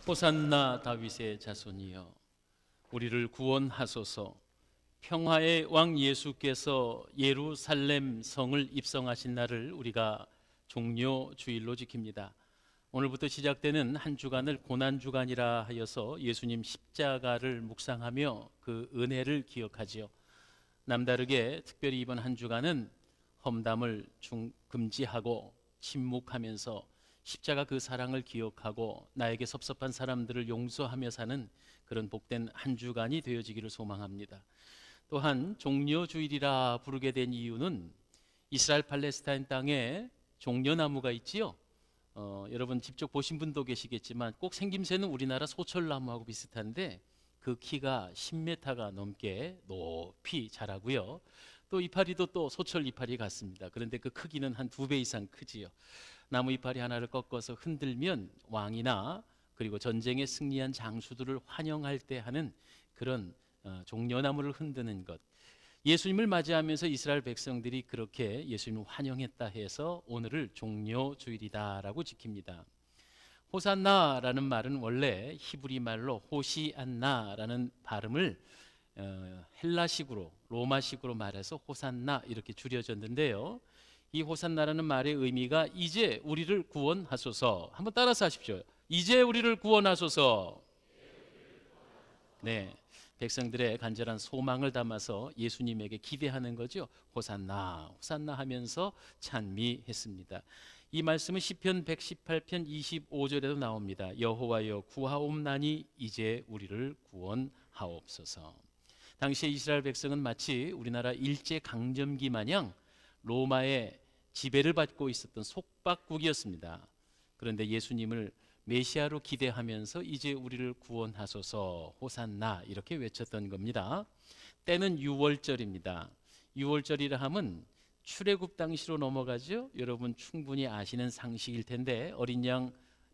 호산나 다윗의 자손이여, 우리를 구원하소서. 평화의 왕 예수께서 예루살렘 성을 입성하신 날을 우리가 종려 주일로 지킵니다. 오늘부터 시작되는 한 주간을 고난주간이라 하여서 예수님 십자가를 묵상하며 그 은혜를 기억하지요. 남다르게 특별히 이번 한 주간은 험담을 금지하고 침묵하면서 십자가 그 사랑을 기억하고 나에게 섭섭한 사람들을 용서하며 사는 그런 복된 한 주간이 되어지기를 소망합니다. 또한 종려주일이라 부르게 된 이유는 이스라엘 팔레스타인 땅에 종려나무가 있지요. 여러분 직접 보신 분도 계시겠지만 꼭 생김새는 우리나라 소철나무하고 비슷한데 그 키가 10m가 넘게 높이 자라고요. 또 이파리도 또 소철 이파리 같습니다. 그런데 그 크기는 한 2배 이상 크지요. 나무 이파리 하나를 꺾어서 흔들면 왕이나 그리고 전쟁에 승리한 장수들을 환영할 때 하는 그런 종려나무를 흔드는 것, 예수님을 맞이하면서 이스라엘 백성들이 그렇게 예수님을 환영했다 해서 오늘을 종려주일이다라고 지킵니다. 호산나라는 말은 원래 히브리 말로 호시안나라는 발음을 헬라식으로 로마식으로 말해서 호산나 이렇게 줄여졌는데요. 이 호산나라는 말의 의미가 이제 우리를 구원하소서. 한번 따라서 하십시오. 이제 우리를 구원하소서. 네, 백성들의 간절한 소망을 담아서 예수님에게 기대하는 거죠. 호산나 호산나 하면서 찬미했습니다. 이 말씀은 시편 118편 25절에도 나옵니다. 여호와여 구하옵나니 이제 우리를 구원하옵소서. 당시에 이스라엘 백성은 마치 우리나라 일제강점기 마냥 로마의 지배를 받고 있었던 속박국이었습니다. 그런데 예수님을 메시아로 기대하면서 이제 우리를 구원하소서 호산나 이렇게 외쳤던 겁니다. 때는 6월절입니다. 6월절이라 하면 출애굽 당시로 넘어가죠. 여러분 충분히 아시는 상식일 텐데 어린 양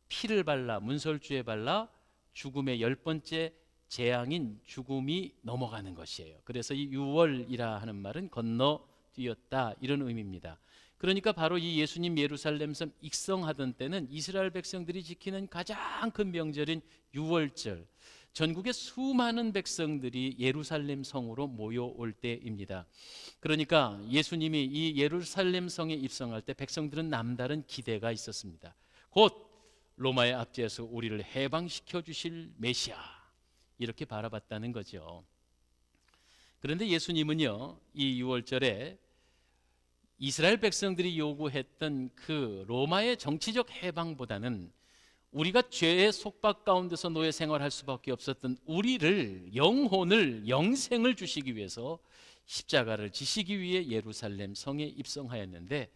피를 발라 문설주에 발라 죽음의 10번째 재앙인 죽음이 넘어가는 것이에요. 그래서 이 6월이라 하는 말은 건너뛰었다 이런 의미입니다. 그러니까 바로 이 예수님 예루살렘성 입성하던 때는 이스라엘 백성들이 지키는 가장 큰 명절인 6월절, 전국의 수많은 백성들이 예루살렘 성으로 모여올 때입니다. 그러니까 예수님이 이 예루살렘 성에 입성할 때 백성들은 남다른 기대가 있었습니다. 곧 로마의 압제에서 우리를 해방시켜 주실 메시아, 이렇게 바라봤다는 거죠. 그런데 예수님은요, 이 6월절에 이스라엘 백성들이 요구했던 그 로마의 정치적 해방보다는 우리가 죄의 속박 가운데서 노예 생활할 수밖에 없었던 우리를, 영혼을, 영생을 주시기 위해서 십자가를 지시기 위해 예루살렘 성에 입성하였는데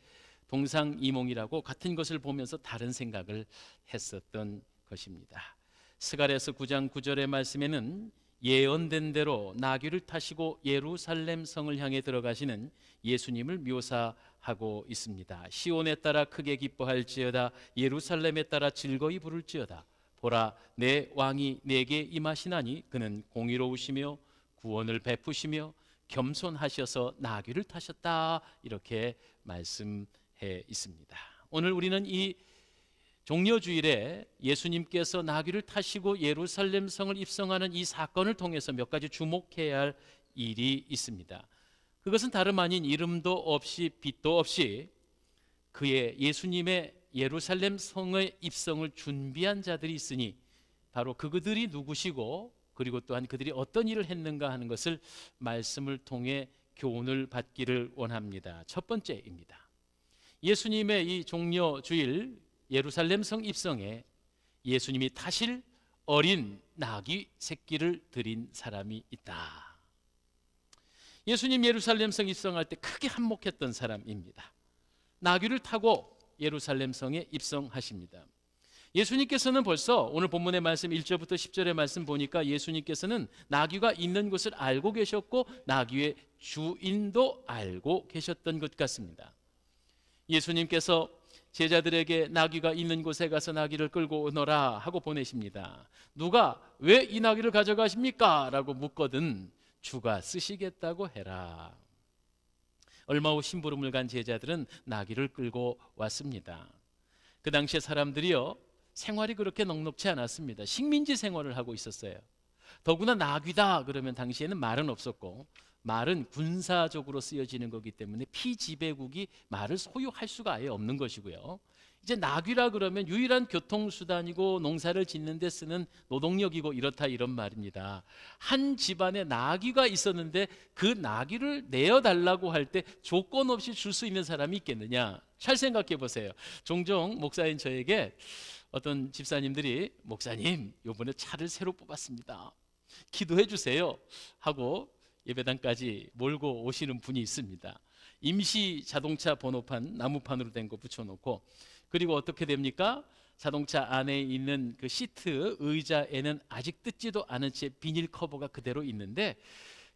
동상이몽이라고 같은 것을 보면서 다른 생각을 했었던 것입니다. 스가랴서 9장 9절의 말씀에는 예언된 대로 나귀를 타시고 예루살렘 성을 향해 들어가시는 예수님을 묘사하고 있습니다. 시온에 따라 크게 기뻐할지어다, 예루살렘에 따라 즐거이 부를지어다. 보라, 내 왕이 내게 임하시나니 그는 공의로우시며 구원을 베푸시며 겸손하셔서 나귀를 타셨다, 이렇게 말씀해 있습니다. 오늘 우리는 이 종려주일에 예수님께서 나귀를 타시고 예루살렘 성을 입성하는 이 사건을 통해서 몇 가지 주목해야 할 일이 있습니다. 그것은 다름 아닌 이름도 없이 빛도 없이 그의 예수님의 예루살렘 성의 입성을 준비한 자들이 있으니 바로 그들이 누구시고 그리고 또한 그들이 어떤 일을 했는가 하는 것을 말씀을 통해 교훈을 받기를 원합니다. 첫 번째입니다. 예수님의 이 종려주일 예루살렘 성 입성에 예수님이 타실 어린 나귀 새끼를 드린 사람이 있다. 예수님 예루살렘 성 입성할 때 크게 한몫했던 사람입니다. 나귀를 타고 예루살렘 성에 입성하십니다. 예수님께서는 벌써 오늘 본문의 말씀 1절부터 10절의 말씀 보니까 예수님께서는 나귀가 있는 곳을 알고 계셨고 나귀의 주인도 알고 계셨던 것 같습니다. 예수님께서 제자들에게 나귀가 있는 곳에 가서 나귀를 끌고 오너라 하고 보내십니다. 누가 왜 이 나귀를 가져가십니까? 라고 묻거든 주가 쓰시겠다고 해라. 얼마 후 심부름을 간 제자들은 나귀를 끌고 왔습니다. 그 당시에 사람들이요, 생활이 그렇게 넉넉지 않았습니다. 식민지 생활을 하고 있었어요. 더구나 나귀다 그러면 당시에는 말은 없었고, 말은 군사적으로 쓰여지는 거기 때문에 피지배국이 말을 소유할 수가 아예 없는 것이고요. 이제 나귀라 그러면 유일한 교통수단이고 농사를 짓는 데 쓰는 노동력이고 이렇다, 이런 말입니다. 한 집안에 나귀가 있었는데 그 나귀를 내어달라고 할 때 조건 없이 줄 수 있는 사람이 있겠느냐? 잘 생각해 보세요. 종종 목사인 저에게 어떤 집사님들이, 목사님 이번에 차를 새로 뽑았습니다, 기도해 주세요 하고 예배당까지 몰고 오시는 분이 있습니다. 임시 자동차 번호판, 나무판으로 된 거 붙여놓고, 그리고 어떻게 됩니까? 자동차 안에 있는 그 시트 의자에는 아직 뜯지도 않은 채 비닐 커버가 그대로 있는데,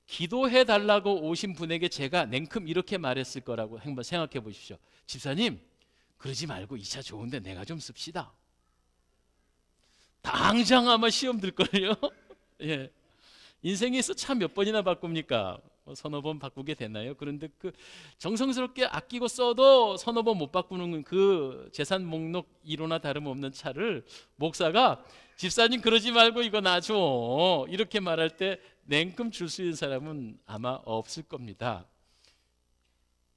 기도해 달라고 오신 분에게 제가 냉큼 이렇게 말했을 거라고 한번 생각해 보십시오. 집사님, 그러지 말고 이 차 좋은데 내가 좀 씁시다. 당장 아마 시험 들걸요. 예. 인생에서 차 몇 번이나 바꿉니까? 서너 번 바꾸게 되나요? 그런데 그 정성스럽게 아끼고 써도 서너 번 못 바꾸는 그 재산 목록 1호나 다름없는 차를 목사가 집사님 그러지 말고 이거 놔줘 이렇게 말할 때 냉큼 줄 수 있는 사람은 아마 없을 겁니다.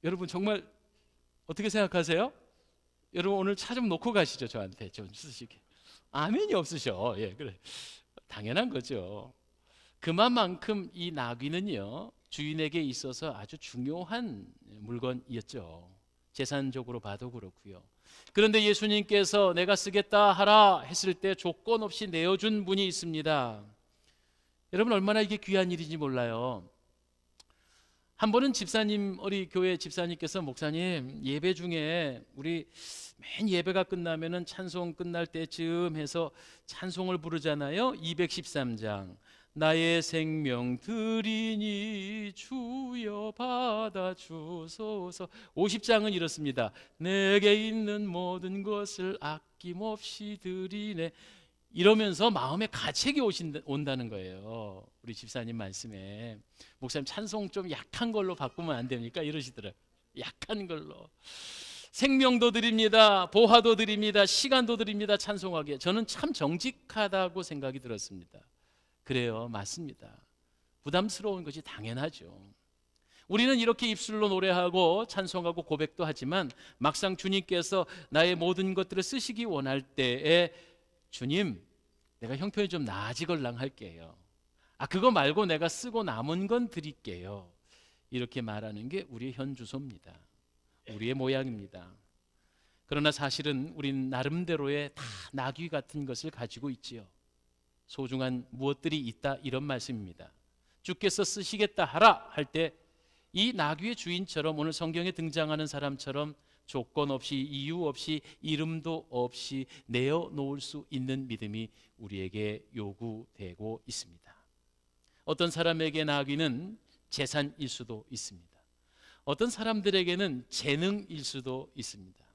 여러분 정말 어떻게 생각하세요? 여러분 오늘 차 좀 놓고 가시죠. 저한테 좀 쓰시게. 아멘이 없으셔. 예, 그래. 당연한 거죠. 그만큼 이 나귀는요, 주인에게 있어서 아주 중요한 물건이었죠. 재산적으로 봐도 그렇고요. 그런데 예수님께서 내가 쓰겠다 하라 했을 때 조건 없이 내어준 분이 있습니다. 여러분 얼마나 이게 귀한 일인지 몰라요. 한 번은 집사님, 우리 교회 집사님께서, 목사님 예배 중에 우리 맨 예배가 끝나면은 찬송 끝날 때쯤 해서 찬송을 부르잖아요. 213장 나의 생명 드리니 주여 받아 주소서. 50장은 이렇습니다. 내게 있는 모든 것을 아낌없이 드리네. 이러면서 마음에 가책이 온다는 거예요. 우리 집사님 말씀에. 목사님 찬송 좀 약한 걸로 바꾸면 안 됩니까? 이러시더라고요. 약한 걸로. 생명도 드립니다, 보화도 드립니다, 시간도 드립니다, 찬송하기에. 저는 참 정직하다고 생각이 들었습니다. 그래요, 맞습니다. 부담스러운 것이 당연하죠. 우리는 이렇게 입술로 노래하고 찬송하고 고백도 하지만 막상 주님께서 나의 모든 것들을 쓰시기 원할 때에, 주님 내가 형편이 좀 나아지걸랑 할게요, 그거 말고 내가 쓰고 남은 건 드릴게요, 이렇게 말하는 게 우리의 현주소입니다. 우리의 모양입니다. 그러나 사실은 우린 나름대로의 다 나귀 같은 것을 가지고 있지요. 소중한 무엇들이 있다, 이런 말씀입니다. 주께서 쓰시겠다 하라 할 때 이 나귀의 주인처럼, 오늘 성경에 등장하는 사람처럼 조건 없이, 이유 없이, 이름도 없이 내어놓을 수 있는 믿음이 우리에게 요구되고 있습니다. 어떤 사람에게 나귀는 재산일 수도 있습니다. 어떤 사람들에게는 재능일 수도 있습니다.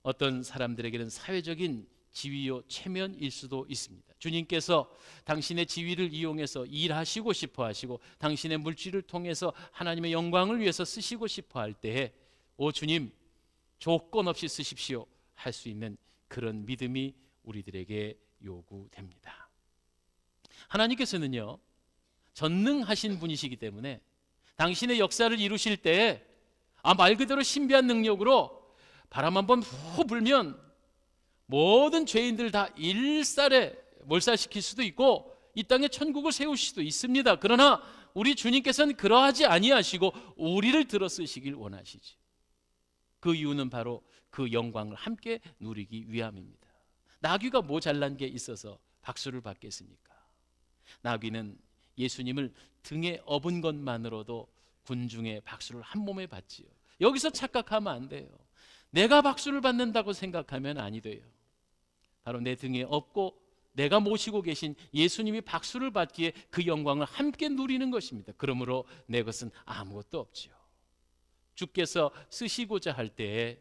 어떤 사람들에게는 사회적인 지위요 체면일 수도 있습니다. 주님께서 당신의 지위를 이용해서 일하시고 싶어 하시고 당신의 물질을 통해서 하나님의 영광을 위해서 쓰시고 싶어 할 때에, 오 주님 조건 없이 쓰십시오 할 수 있는 그런 믿음이 우리들에게 요구됩니다. 하나님께서는요 전능하신 분이시기 때문에 당신의 역사를 이루실 때에 말 그대로 신비한 능력으로 바람 한번 후 불면 모든 죄인들 다 일살에 몰살시킬 수도 있고 이 땅에 천국을 세우실 수도 있습니다. 그러나 우리 주님께서는 그러하지 아니하시고 우리를 들어 쓰시길 원하시지. 그 이유는 바로 그 영광을 함께 누리기 위함입니다. 나귀가 뭐 잘난 게 있어서 박수를 받겠습니까? 나귀는 예수님을 등에 업은 것만으로도 군중의 박수를 한 몸에 받지요. 여기서 착각하면 안 돼요. 내가 박수를 받는다고 생각하면 아니 돼요. 바로 내 등에 업고 내가 모시고 계신 예수님이 박수를 받기에 그 영광을 함께 누리는 것입니다. 그러므로 내 것은 아무것도 없지요. 주께서 쓰시고자 할 때에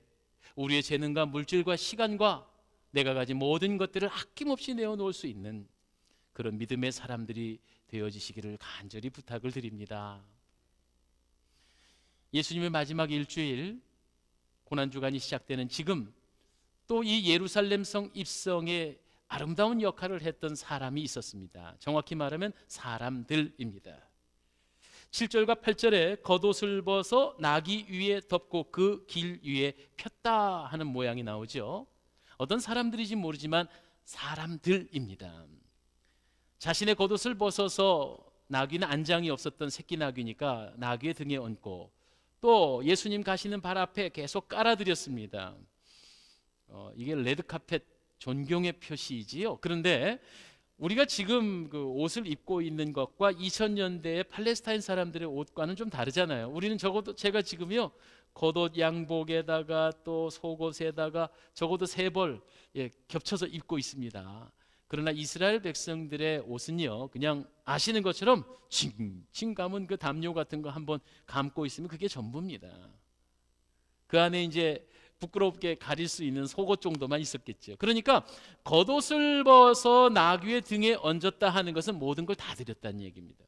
우리의 재능과 물질과 시간과 내가 가진 모든 것들을 아낌없이 내어놓을 수 있는 그런 믿음의 사람들이 되어지시기를 간절히 부탁을 드립니다. 예수님의 마지막 일주일 고난주간이 시작되는 지금 또 이 예루살렘 성 입성에 아름다운 역할을 했던 사람이 있었습니다. 정확히 말하면 사람들입니다. 7절과 8절에 겉옷을 벗어 나귀 위에 덮고 그 길 위에 폈다 하는 모양이 나오죠. 어떤 사람들인지 모르지만 사람들입니다. 자신의 겉옷을 벗어서, 나귀는 안장이 없었던 새끼 나귀니까 나귀의 등에 얹고, 또 예수님 가시는 발 앞에 계속 깔아드렸습니다. 이게 레드카펫 존경의 표시이지요. 그런데 우리가 지금 그 옷을 입고 있는 것과 2000년대의 팔레스타인 사람들의 옷과는 좀 다르잖아요. 우리는 적어도, 제가 지금요 겉옷 양복에다가 또 속옷에다가 적어도 3벌 겹쳐서 입고 있습니다. 그러나 이스라엘 백성들의 옷은요, 그냥 아시는 것처럼 칭칭 감은 그 담요 같은 거 한번 감고 있으면 그게 전부입니다. 그 안에 이제 부끄럽게 가릴 수 있는 속옷 정도만 있었겠죠. 그러니까 겉옷을 벗어 나귀의 등에 얹었다 하는 것은 모든 걸 다 드렸다는 얘기입니다.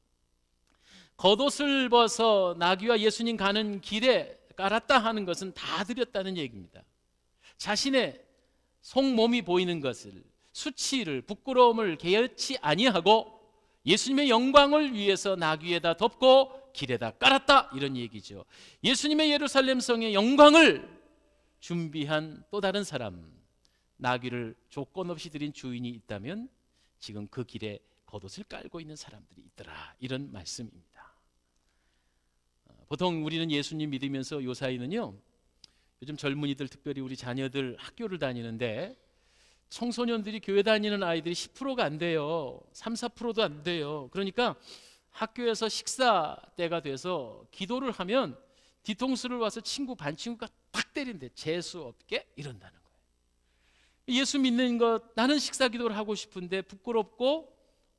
겉옷을 벗어 나귀와 예수님 가는 길에 깔았다 하는 것은 다 드렸다는 얘기입니다. 자신의 속몸이 보이는 것을, 수치를, 부끄러움을 개의치 아니하고 예수님의 영광을 위해서 나귀에다 덮고 길에다 깔았다, 이런 얘기죠. 예수님의 예루살렘 성의 영광을 준비한 또 다른 사람, 나귀를 조건 없이 드린 주인이 있다면 지금 그 길에 겉옷을 깔고 있는 사람들이 있더라, 이런 말씀입니다. 보통 우리는 예수님 믿으면서 요사이는요, 요즘 젊은이들, 특별히 우리 자녀들 학교를 다니는데 청소년들이, 교회 다니는 아이들이 10%가 안 돼요. 3, 4%도 안 돼요. 그러니까 학교에서 식사 때가 돼서 기도를 하면 뒤통수를 와서 반 친구가 탁 때린대. 재수 없게 이런다는 거예요. 예수 믿는 것, 나는 식사 기도를 하고 싶은데 부끄럽고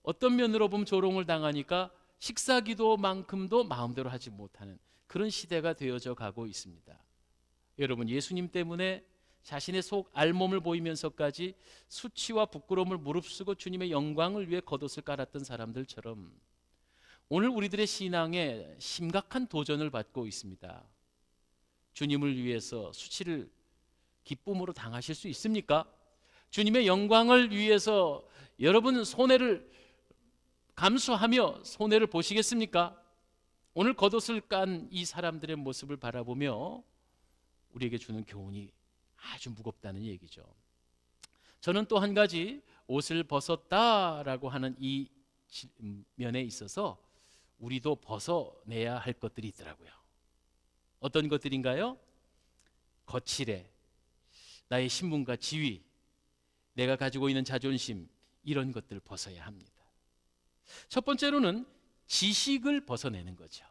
어떤 면으로 보면 조롱을 당하니까 식사 기도만큼도 마음대로 하지 못하는 그런 시대가 되어져 가고 있습니다. 여러분, 예수님 때문에 자신의 속 알몸을 보이면서까지 수치와 부끄러움을 무릅쓰고 주님의 영광을 위해 겉옷을 깔았던 사람들처럼 오늘 우리들의 신앙에 심각한 도전을 받고 있습니다. 주님을 위해서 수치를 기쁨으로 당하실 수 있습니까? 주님의 영광을 위해서 여러분 손해를 감수하며 손해를 보시겠습니까? 오늘 겉옷을 깐 이 사람들의 모습을 바라보며 우리에게 주는 교훈이 아주 무겁다는 얘기죠. 저는 또 한 가지 옷을 벗었다라고 하는 이 면에 있어서 우리도 벗어내야 할 것들이 있더라고요. 어떤 것들인가요? 거칠애, 나의 신분과 지위, 내가 가지고 있는 자존심, 이런 것들을 벗어야 합니다. 첫 번째로는 지식을 벗어내는 거죠.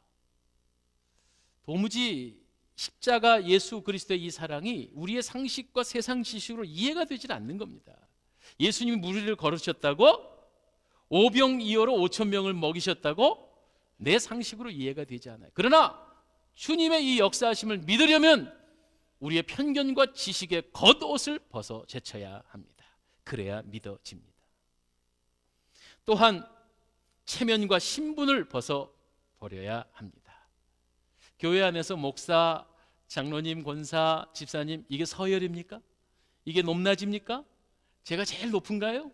도무지 십자가 예수 그리스도의 이 사랑이 우리의 상식과 세상 지식으로 이해가 되질 않는 겁니다. 예수님이 무리를 걸으셨다고? 오병이어로 5,000명을 먹이셨다고? 내 상식으로 이해가 되지 않아요. 그러나 주님의 이 역사하심을 믿으려면 우리의 편견과 지식의 겉옷을 벗어 제쳐야 합니다. 그래야 믿어집니다. 또한 체면과 신분을 벗어 버려야 합니다. 교회 안에서 목사, 장로님, 권사, 집사님, 이게 서열입니까? 이게 높낮입니까? 제가 제일 높은가요?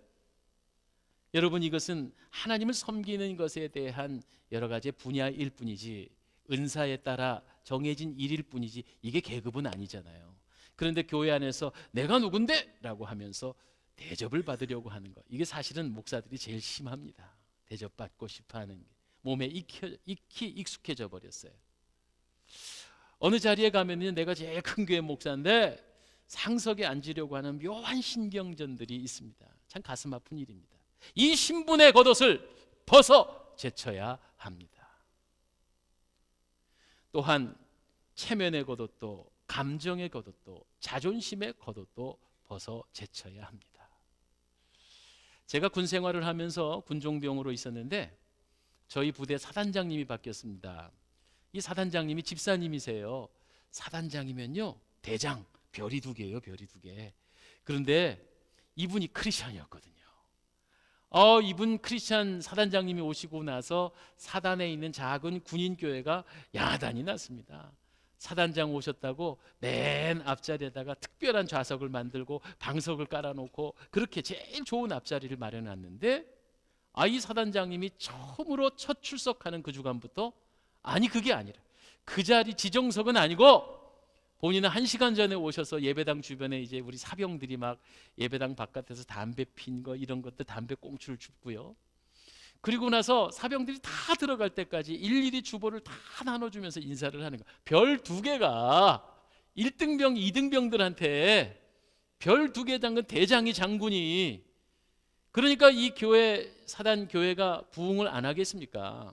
여러분, 이것은 하나님을 섬기는 것에 대한 여러 가지 분야일 뿐이지, 은사에 따라 정해진 일일 뿐이지, 이게 계급은 아니잖아요. 그런데 교회 안에서 내가 누군데? 라고 하면서 대접을 받으려고 하는 것, 이게 사실은 목사들이 제일 심합니다. 대접받고 싶어하는 게 몸에 익히 익숙해져 버렸어요. 어느 자리에 가면 내가 제일 큰 교회 목사인데 상석에 앉으려고 하는 묘한 신경전들이 있습니다. 참 가슴 아픈 일입니다. 이 신분의 겉옷을 벗어 제쳐야 합니다. 또한 체면의 겉옷도, 감정의 겉옷도, 자존심의 겉옷도 벗어 제쳐야 합니다. 제가 군 생활을 하면서 군종병으로 있었는데 저희 부대 사단장님이 바뀌었습니다. 이 사단장님이 집사님이세요. 사단장이면요 대장, 별이 2개예요. 별이 2개. 그런데 이분이 크리스천이었거든요. 이분 크리스천 사단장님이 오시고 나서 사단에 있는 작은 군인교회가 야단이 났습니다. 사단장 오셨다고 맨 앞자리에다가 특별한 좌석을 만들고 방석을 깔아놓고 그렇게 제일 좋은 앞자리를 마련해놨는데, 이 사단장님이 처음으로 첫 출석하는 그 주간부터, 아니 그게 아니라 그 자리 지정석은 아니고 본인은 1시간 전에 오셔서 예배당 주변에 이제 우리 사병들이 막 예배당 바깥에서 담배 핀 거 이런 것들 담배 꽁초를 줍고요. 그리고 나서 사병들이 다 들어갈 때까지 일일이 주보를 다 나눠주면서 인사를 하는 거. 별 2개가 1등병, 2등병들한테 별 2개 장군 대장이 장군이, 그러니까 이 교회 사단 교회가 부흥을 안 하겠습니까?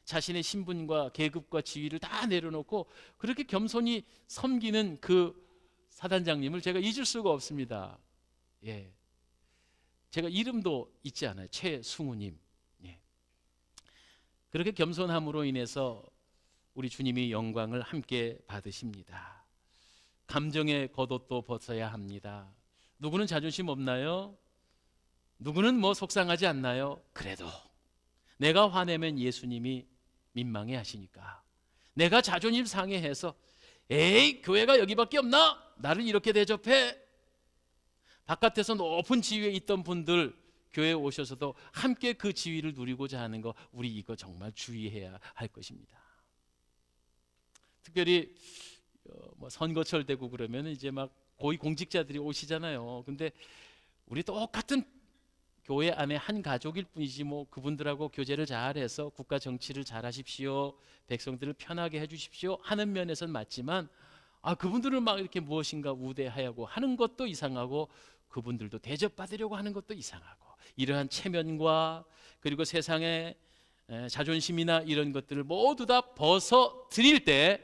자신의 신분과 계급과 지위를 다 내려놓고 그렇게 겸손히 섬기는 그 사단장님을 제가 잊을 수가 없습니다. 예, 제가 이름도 잊지 않아요. 최승우님. 예. 그렇게 겸손함으로 인해서 우리 주님이 영광을 함께 받으십니다. 감정의 겉옷도 벗어야 합니다. 누구는 자존심 없나요? 누구는 뭐 속상하지 않나요? 그래도 내가 화내면 예수님이 민망해 하시니까, 내가 자존심 상해해서 에이 교회가 여기밖에 없나? 나를 이렇게 대접해? 바깥에서 높은 지위에 있던 분들 교회에 오셔서도 함께 그 지위를 누리고자 하는 거, 우리 이거 정말 주의해야 할 것입니다. 특별히 뭐 선거철 되고 그러면 이제 막 고위 공직자들이 오시잖아요. 근데 우리 똑같은 교회 안에 한 가족일 뿐이지 뭐 그분들하고 교제를 잘해서 국가 정치를 잘하십시오, 백성들을 편하게 해주십시오 하는 면에서는 맞지만, 그분들을 막 이렇게 무엇인가 우대하고 하는 것도 이상하고, 그분들도 대접받으려고 하는 것도 이상하고, 이러한 체면과 그리고 세상의 자존심이나 이런 것들을 모두 다 벗어 드릴 때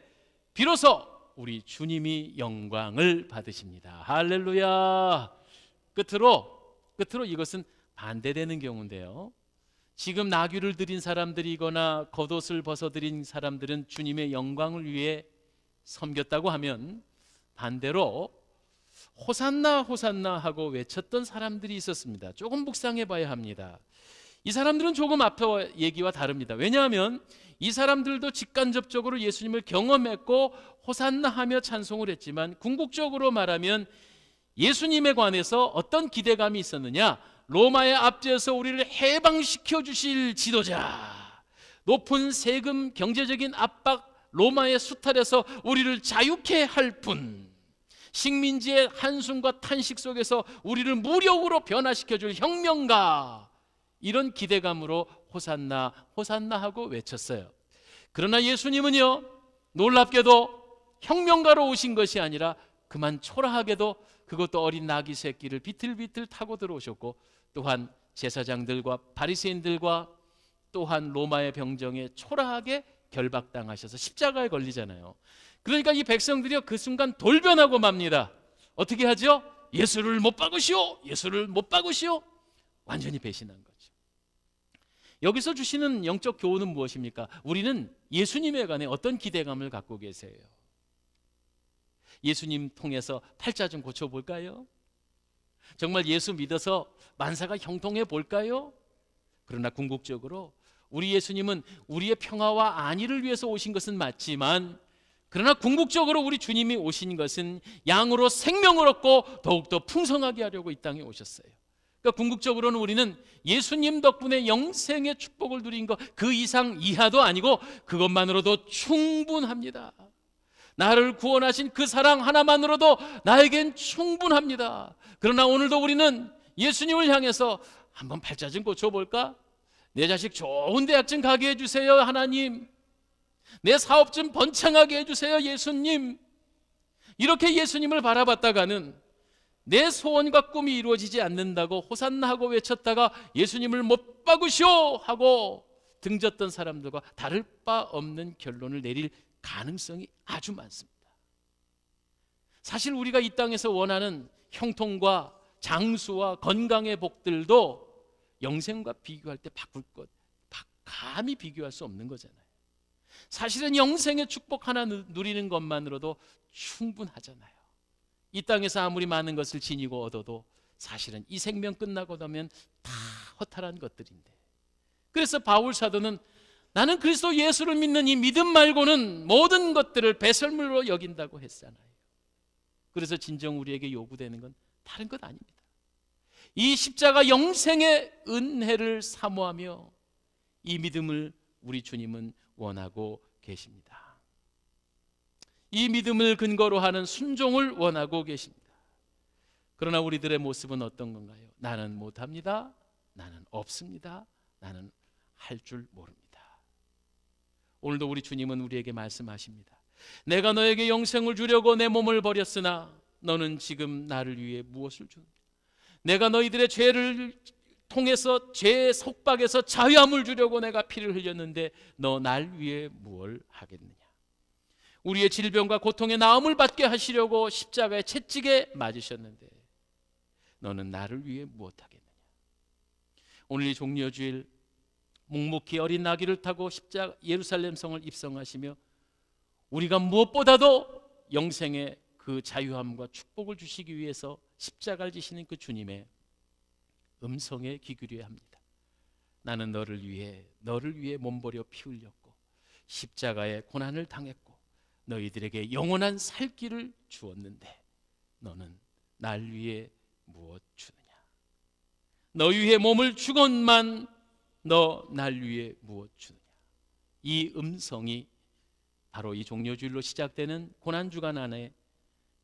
비로소 우리 주님이 영광을 받으십니다. 할렐루야. 끝으로 이것은 반대되는 경우인데요, 지금 나귀를 드린 사람들이거나 겉옷을 벗어드린 사람들은 주님의 영광을 위해 섬겼다고 하면, 반대로 호산나 호산나 하고 외쳤던 사람들이 있었습니다. 조금 묵상해 봐야 합니다. 이 사람들은 조금 앞에 얘기와 다릅니다. 왜냐하면 이 사람들도 직간접적으로 예수님을 경험했고 호산나 하며 찬송을 했지만, 궁극적으로 말하면 예수님에 관해서 어떤 기대감이 있었느냐? 로마의 압제에서 우리를 해방시켜 주실 지도자, 높은 세금, 경제적인 압박, 로마의 수탈에서 우리를 자유케 할 분, 식민지의 한숨과 탄식 속에서 우리를 무력으로 변화시켜 줄 혁명가, 이런 기대감으로 호산나 호산나 하고 외쳤어요. 그러나 예수님은요, 놀랍게도 혁명가로 오신 것이 아니라 그만 초라하게도 그것도 어린 나귀 새끼를 비틀비틀 타고 들어오셨고, 또한 제사장들과 바리새인들과 또한 로마의 병정에 초라하게 결박당하셔서 십자가에 걸리잖아요. 그러니까 이 백성들이 그 순간 돌변하고 맙니다. 어떻게 하죠? 예수를 못 박으시오, 예수를 못 박으시오. 완전히 배신한 거죠. 여기서 주시는 영적 교훈은 무엇입니까? 우리는 예수님에 관해 어떤 기대감을 갖고 계세요? 예수님 통해서 팔자 좀 고쳐볼까요? 정말 예수 믿어서 만사가 형통해 볼까요? 그러나 궁극적으로 우리 예수님은 우리의 평화와 안위를 위해서 오신 것은 맞지만, 그러나 궁극적으로 우리 주님이 오신 것은 양으로 생명을 얻고 더욱더 풍성하게 하려고 이 땅에 오셨어요. 그러니까 궁극적으로는 우리는 예수님 덕분에 영생의 축복을 누린 것, 그 이상 이하도 아니고 그것만으로도 충분합니다. 나를 구원하신 그 사랑 하나만으로도 나에겐 충분합니다. 그러나 오늘도 우리는 예수님을 향해서 한번 팔자 좀 고쳐볼까? 내 자식 좋은 대학 좀 가게 해주세요 하나님. 내 사업 좀 번창하게 해주세요 예수님. 이렇게 예수님을 바라봤다가는 내 소원과 꿈이 이루어지지 않는다고 호산나 하고 외쳤다가 예수님을 못 박으시오 하고 등졌던 사람들과 다를 바 없는 결론을 내릴 가능성이 아주 많습니다. 사실 우리가 이 땅에서 원하는 형통과 장수와 건강의 복들도 영생과 비교할 때 바꿀 것, 감히 비교할 수 없는 거잖아요. 사실은 영생의 축복 하나 누리는 것만으로도 충분하잖아요. 이 땅에서 아무리 많은 것을 지니고 얻어도 사실은 이 생명 끝나고 나면 다 허탈한 것들인데, 그래서 바울 사도는 나는 그리스도 예수를 믿는 이 믿음 말고는 모든 것들을 배설물로 여긴다고 했잖아요. 그래서 진정 우리에게 요구되는 건 다른 것 아닙니다. 이 십자가 영생의 은혜를 사모하며 이 믿음을 우리 주님은 원하고 계십니다. 이 믿음을 근거로 하는 순종을 원하고 계십니다. 그러나 우리들의 모습은 어떤 건가요? 나는 못합니다. 나는 없습니다. 나는 할 줄 모릅니다. 오늘도 우리 주님은 우리에게 말씀하십니다. 내가 너에게 영생을 주려고 내 몸을 버렸으나 너는 지금 나를 위해 무엇을 주느냐? 내가 너희들의 죄를 통해서 죄의 속박에서 자유함을 주려고 내가 피를 흘렸는데 너 날 위해 무엇을 하겠느냐? 우리의 질병과 고통의 나음을 받게 하시려고 십자가에 채찍에 맞으셨는데 너는 나를 위해 무엇하겠느냐? 오늘 이 종려주일 묵묵히 어린 나귀를 타고 십자가 예루살렘 성을 입성하시며 우리가 무엇보다도 영생의 그 자유함과 축복을 주시기 위해서 십자가를 지시는 그 주님의 음성에 귀 기울여야 합니다. 나는 너를 위해 몸버려 피 흘렸고 십자가의 고난을 당했고 너희들에게 영원한 살 길을 주었는데 너는 날 위해 무엇 주느냐? 너희 위해 몸을 주건만 너 날 위해 무엇 주느냐? 이 음성이 바로 이 종려주일로 시작되는 고난주간 안에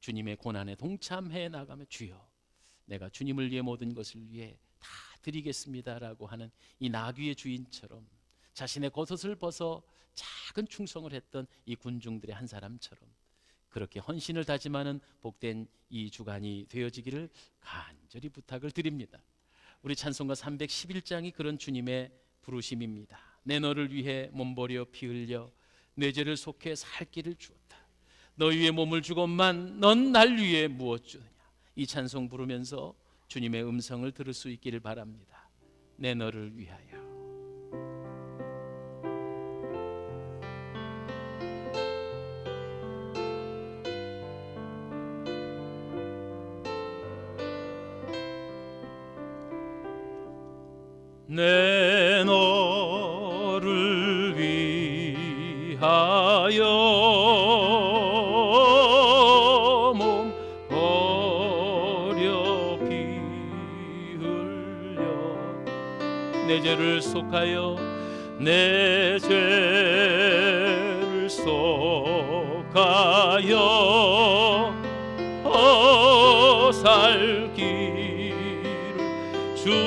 주님의 고난에 동참해 나가며 주여 내가 주님을 위해 모든 것을 위해 다 드리겠습니다라고 하는 이 나귀의 주인처럼 자신의 겉옷을 벗어 작은 충성을 했던 이 군중들의 한 사람처럼 그렇게 헌신을 다짐하는 복된 이 주간이 되어지기를 간절히 부탁을 드립니다. 우리 찬송가 311장이 그런 주님의 부르심입니다. 내 너를 위해 몸버려 피 흘려 내 죄를 속해 살 길을 주었다. 너희 위해 몸을 주건만 넌 날 위해 무엇 주느냐? 이 찬송 부르면서 주님의 음성을 들을 수 있기를 바랍니다. 내 너를 위하여. 내 너를 위하여 몸 버려 피 흘려 내 죄를 속하여 내 죄를 속하여 살 길을 주었다.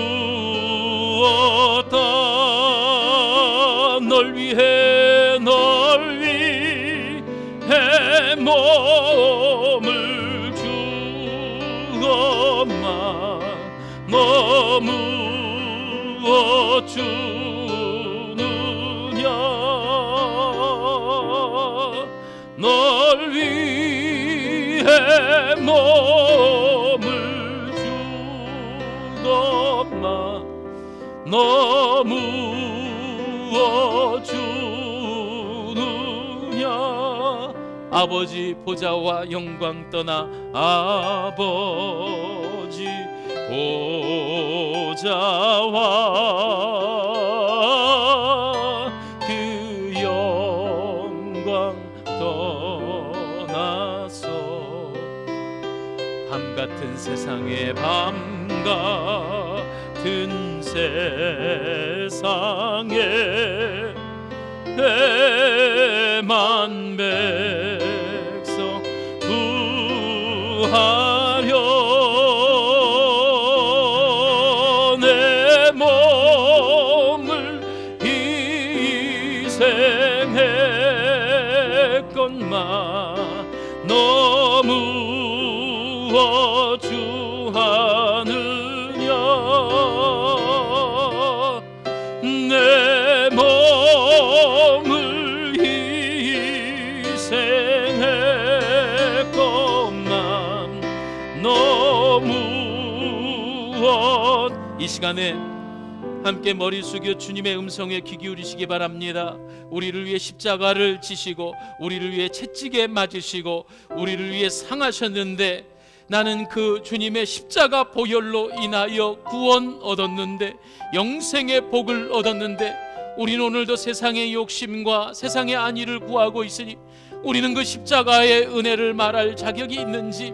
널 위해 몸을 주었마 너 무엇 주느냐? 널 위해 몸을 주었마 너 무엇 주느냐? 아버지 보좌와 영광 떠나 아버지 보좌와 그 영광 떠나서 밤 같은 세상에 밤 같은 세상에 애만 백성 구하려 내 몸을 희생했건만 너 무엇 주하느냐? 내 몸을 희생했건만 너 무엇 이 시간에 함께 머리 숙여 주님의 음성에 귀 기울이시기 바랍니다. 우리를 위해 십자가를 지시고 우리를 위해 채찍에 맞으시고 우리를 위해 상하셨는데 나는 그 주님의 십자가 보혈로 인하여 구원 얻었는데 영생의 복을 얻었는데 우리는 오늘도 세상의 욕심과 세상의 안위를 구하고 있으니 우리는 그 십자가의 은혜를 말할 자격이 있는지,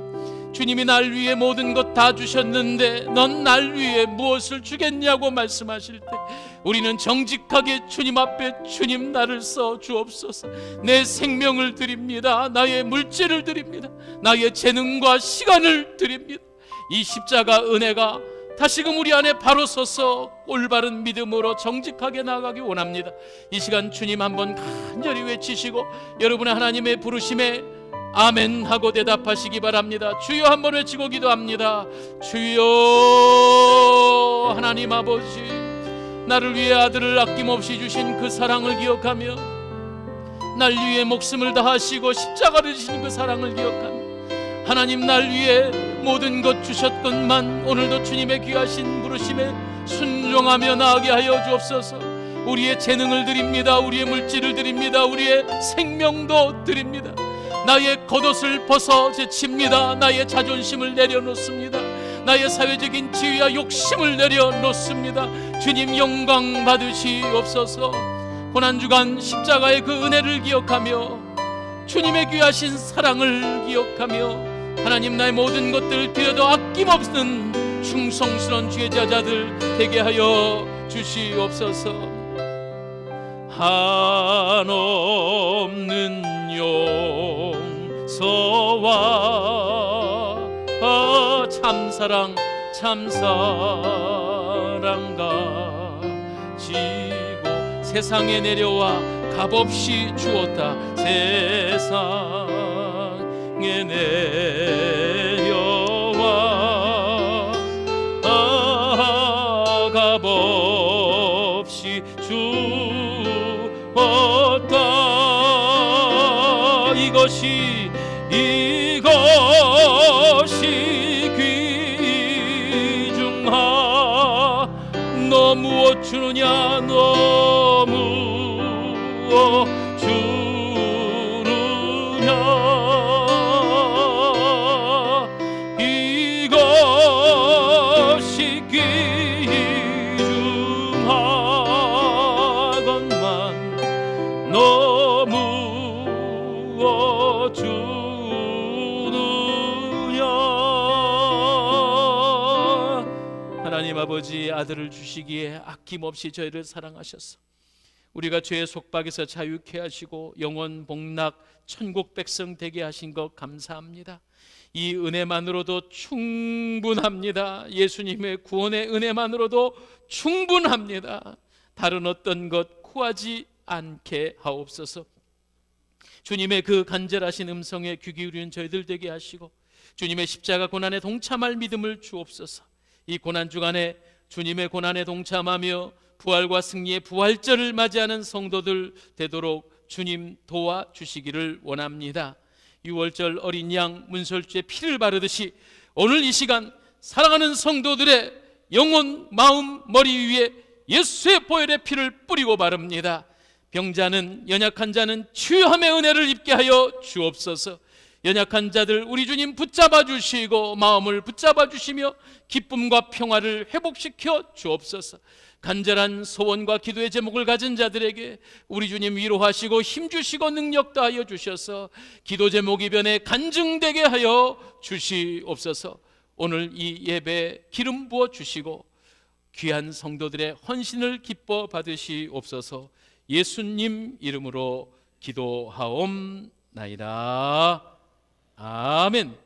주님이 날 위해 모든 것 다 주셨는데 넌 날 위해 무엇을 주겠냐고 말씀하실 때 우리는 정직하게 주님 앞에 주님 나를 써 주옵소서, 내 생명을 드립니다, 나의 물질을 드립니다, 나의 재능과 시간을 드립니다. 이 십자가 은혜가 다시금 우리 안에 바로 서서 올바른 믿음으로 정직하게 나아가기 원합니다. 이 시간 주님 한번 간절히 외치시고 여러분의 하나님의 부르심에 아멘 하고 대답하시기 바랍니다. 주여 한번 외치고 기도합니다. 주여, 하나님 아버지, 나를 위해 아들을 아낌없이 주신 그 사랑을 기억하며 날 위해 목숨을 다하시고 십자가를 지신 그 사랑을 기억하며 하나님 날 위해 모든 것 주셨건만 오늘도 주님의 귀하신 부르심에 순종하며 나아가게 하여 주옵소서. 우리의 재능을 드립니다, 우리의 물질을 드립니다, 우리의 생명도 드립니다. 나의 겉옷을 벗어 제칩니다, 나의 자존심을 내려놓습니다, 나의 사회적인 지위와 욕심을 내려놓습니다. 주님 영광 받으시옵소서. 고난주간 십자가의 그 은혜를 기억하며 주님의 귀하신 사랑을 기억하며 하나님 나의 모든 것들을 드려도 아낌없는 충성스러운 주의 제자들 되게 하여 주시옵소서. 한없는 용서와 참사랑 가지고 세상에 내려와 값없이 주었다. 세상에 내려와 값없이 주었다. 이것이 귀중하. 너 무엇 주느냐, 너 무엇 주느냐. 이것이 귀중하건만 너 무엇 주느냐. 하나님 아버지, 아들을 주시기에 아낌없이 저희를 사랑하셔서 우리가 죄의 속박에서 자유케 하시고 영원 복락 천국 백성 되게 하신 것 감사합니다. 이 은혜만으로도 충분합니다. 예수님의 구원의 은혜만으로도 충분합니다. 다른 어떤 것 구하지 않게 하옵소서. 주님의 그 간절하신 음성에 귀 기울이는 저희들 되게 하시고 주님의 십자가 고난에 동참할 믿음을 주옵소서. 이 고난 주간에 주님의 고난에 동참하며 부활과 승리의 부활절을 맞이하는 성도들 되도록 주님 도와주시기를 원합니다. 6월절 어린 양 문설주의 피를 바르듯이 오늘 이 시간 사랑하는 성도들의 영혼, 마음, 머리 위에 예수의 보혈의 피를 뿌리고 바릅니다. 병자는, 연약한 자는 치유함의 은혜를 입게 하여 주옵소서. 연약한 자들 우리 주님 붙잡아 주시고 마음을 붙잡아 주시며 기쁨과 평화를 회복시켜 주옵소서. 간절한 소원과 기도의 제목을 가진 자들에게 우리 주님 위로하시고 힘주시고 능력 더하여 주셔서 기도 제목이 변해 간증되게 하여 주시옵소서. 오늘 이 예배에 기름 부어 주시고 귀한 성도들의 헌신을 기뻐 받으시옵소서. 예수님 이름으로 기도하옵나이다. 아멘.